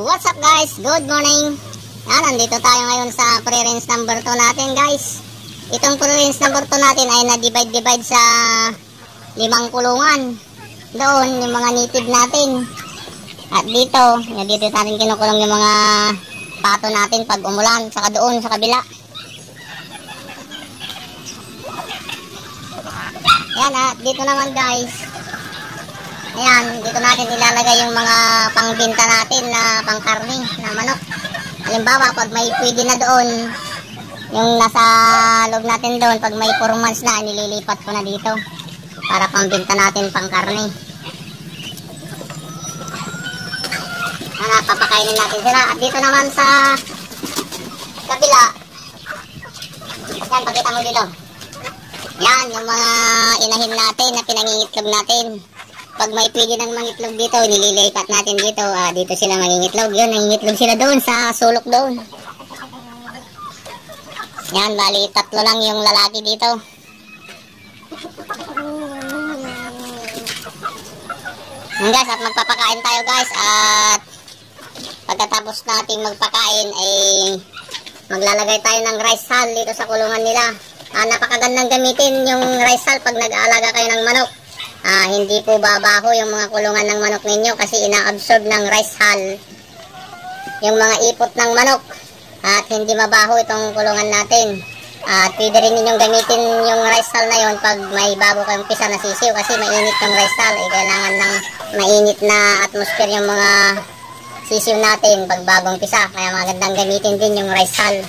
What's up guys? Good morning. Nandito tayo ngayon sa pre-rinse number 2 natin guys. Itong pre-rinse number 2 natin ay na-divide sa 5 kulungan. Doon yung mga native natin. At dito natin kinukulong yung mga pato natin pag umulan. Saka doon sa kabila. Yan at dito naman guys. Ayan, dito natin ilalagay yung mga pangbenta natin na pangkarne na manok. Halimbawa, pag may pwede na doon, yung nasa loob natin doon, pag may 4 months na, nililipat ko na dito para pangbenta natin pangkarne. Papakainin natin sila. At dito naman sa kabila, yan, pakita mo dito. Yan, yung mga inahin natin na pinangingitlog natin. Pag may pwede ng mangitlog dito, nililipat natin dito. Dito sila mangingitlog. Yun, nangingitlog sila doon sa sulok doon. Yan, bali 3 lang yung lalaki dito. Yan guys, at magpapakain tayo guys. At pagkatapos natin magpakain ay maglalagay tayo ng rice hull dito sa kulungan nila. Napakagandang gamitin yung rice hull pag nag-aalaga kayo ng manok. Hindi po babaho yung mga kulungan ng manok ninyo kasi ina-absorb ng rice hull yung mga ipot ng manok at hindi mabaho itong kulungan natin. At pwede rin ninyong gamitin yung rice hull na yun pag may bago kayong pisa na sisiw kasi mainit yung rice hull. Kailangan ng mainit na atmosphere yung mga sisiw natin pag bagong pisa, kaya magandang gamitin din yung rice hull.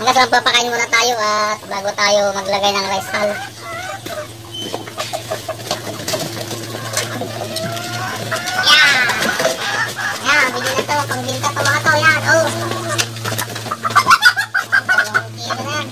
Hanggang sa magpapakain muna tayo at bago tayo maglagay ng rice hull. Yan, bigyan na to, pangbinta to mga to, yan, oh. Kilo na yan.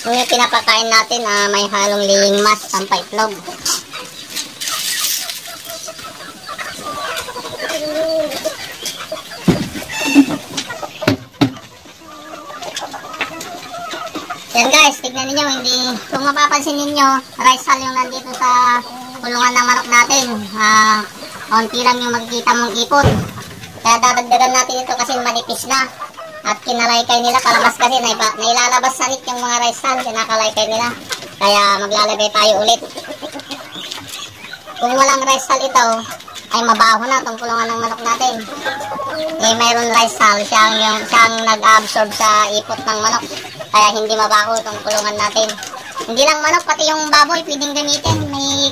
Yung pinapakain natin, may halong liing mas, pampaitlog. Yan guys, tignan niyo, hindi, kung mapapansin ninyo, rice hull yung nandito sa kulungan ng manok natin. Kaunti lang yung makikita mong ipon. Kaya dadagdagan natin ito kasi manipis na. At kinalaykay nila, palabas kasi, nailalabas sanit yung mga rice hull, kinakalaykay nila. Kaya maglalagay tayo ulit. Kung walang rice hull ito, ay mabaho na itong kulungan ng manok natin. Mayroon rice hull, siyang nag-absorb sa ipot ng manok. Kaya hindi mabaho itong kulungan natin. Hindi lang manok, pati yung baboy pwedeng gamitin. May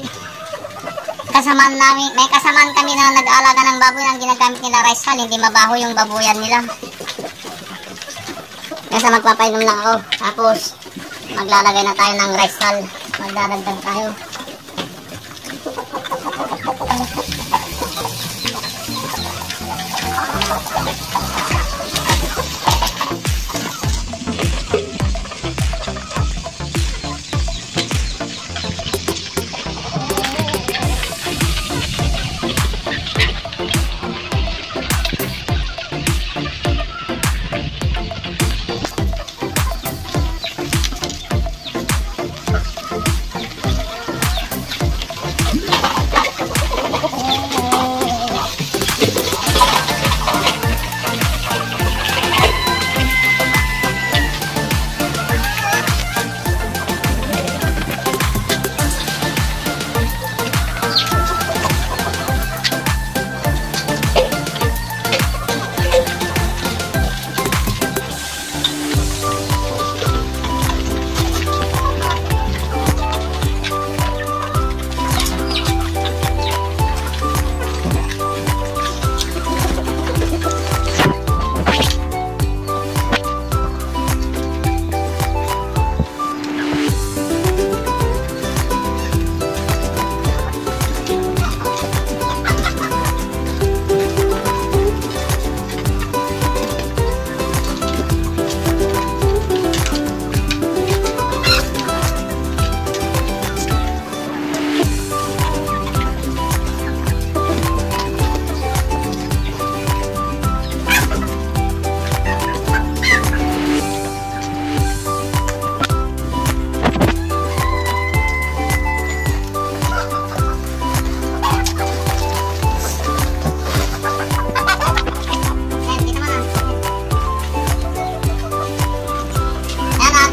kasamaan kami na nag-aalaga ng baboy na ginagamit nila rice hull. Hindi mabaho yung babuyan nila. Kaya magpapainom lang ako. Tapos maglalagay na tayo ng rice hull. Magdadagdag tayo.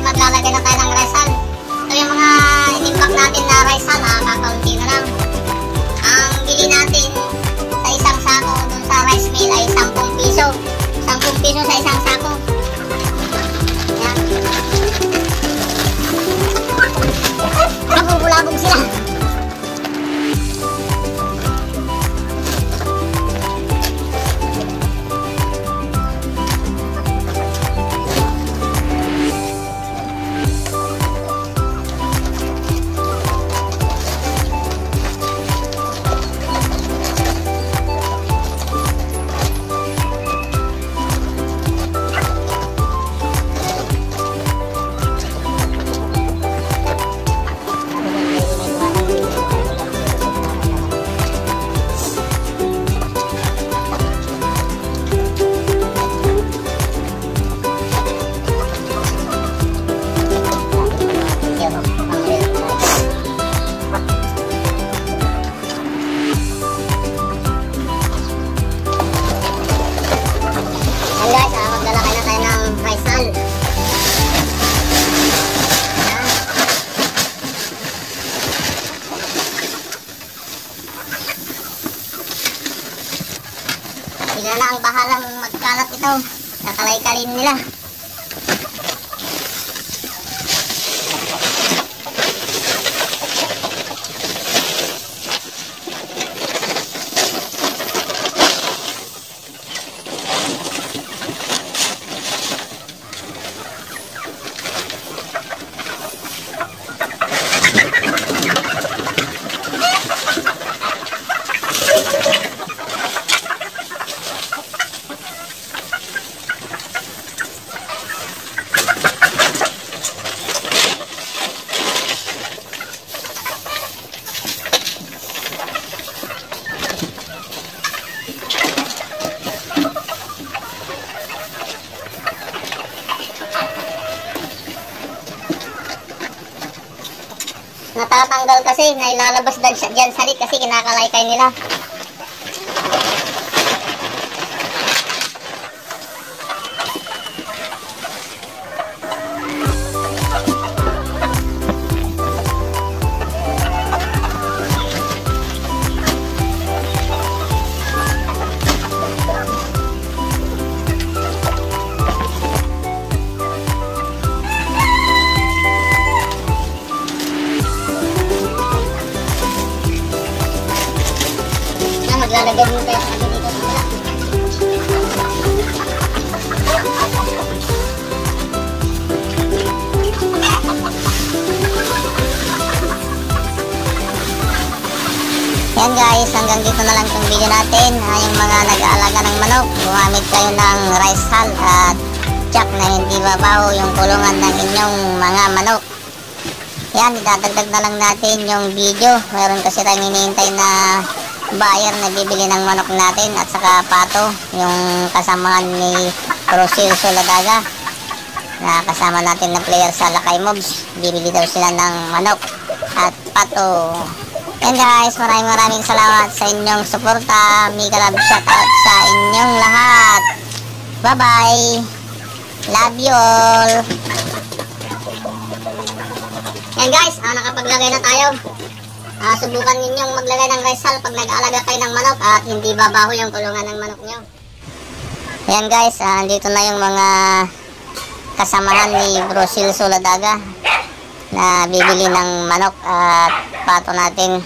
Maglalagay na tayo ng rice hull. So yung mga inimbak natin na rice hull, kakaunti na lang. Ang bili natin sa isang sako dun sa rice mill ay 10 piso. 10 piso sa isang sako. Yan. Nabubulabog sila. Sila na ang bahalang magkalat ito. Kakalay-kalin nila. natatanggal kasi, nailalabas dyan sa lit kasi kinakalaykay nila. Maglalagay mo tayo sa dito sa wala. Yan guys, hanggang dito na lang itong video natin. Yung mga nag-aalaga ng manok, gumamit kayo ng rice hull at jack na hindi babaho yung kulungan ng inyong mga manok. Yan, idadagdag na lang natin yung video. Meron kasi tayong hinihintay na buyer na bibili ng manok natin at saka pato, yung kasamahan ni Rosil Soladaga na kasama natin na player sa Lakay Mobs. Bibili daw sila ng manok at pato. Yan guys, maraming salamat sa inyong suporta. Mega love shoutout sa inyong lahat. Bye bye, love you all. Yan guys, nakapaglagay na tayo. Subukan ninyong maglagay ng rice hull pag nag-aalaga kayo ng manok at hindi babaho yung kulungan ng manok nyo. Ayan guys, dito na yung mga kasamahan ni Rosil Soladaga na bibili ng manok at pato natin.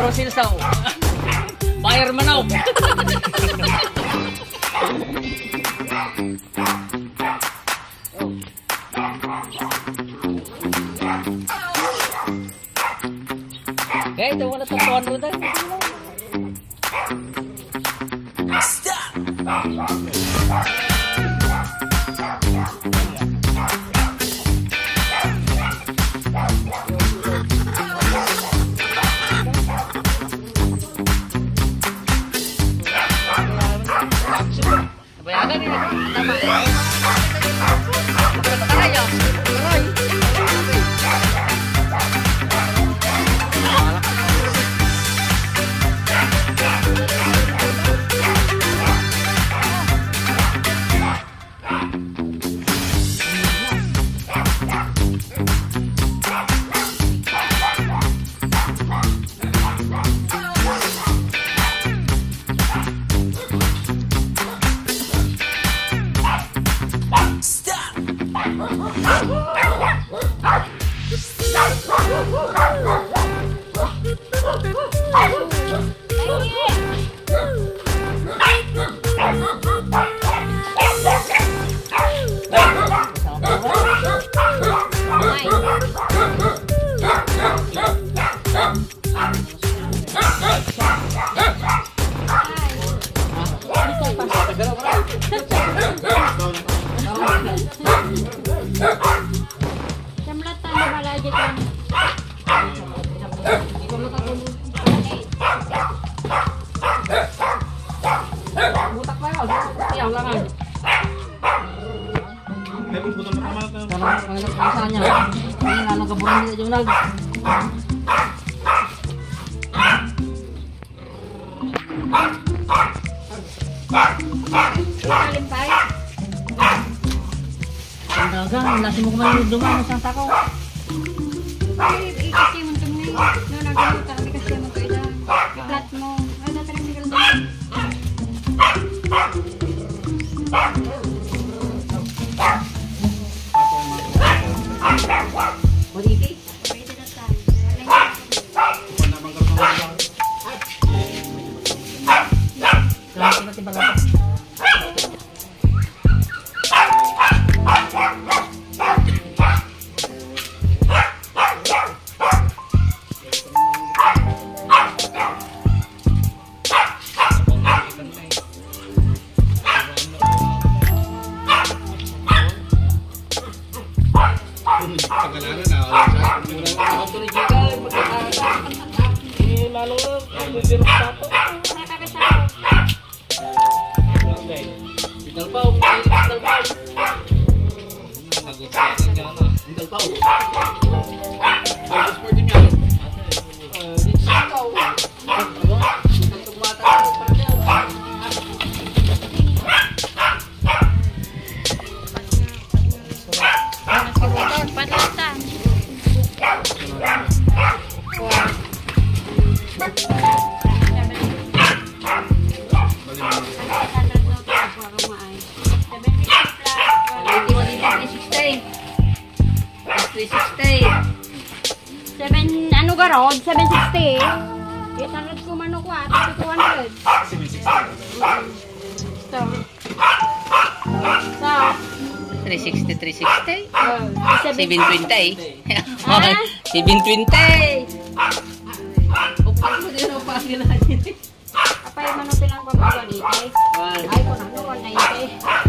Rosil Sao. Buyer Manok. Okay, ito wala sa 200 na. Stop. Bayagan ini. Nasi mo kumain dumaan sa takaw. Ikasi mo ito ngayon. No, nagulutan kami kasi mo ito ilan. I-flat mo. Ano talagang hindi ka lang. Boditi? Pwede na sa Kaya natin pala. Garod, 760. 800 ko manok ko at 200. 760. So. 360. 720. 720. Upang mo din ang panggilan. Apa yung manok silang pagkakuan ite? Ay ko na, 190.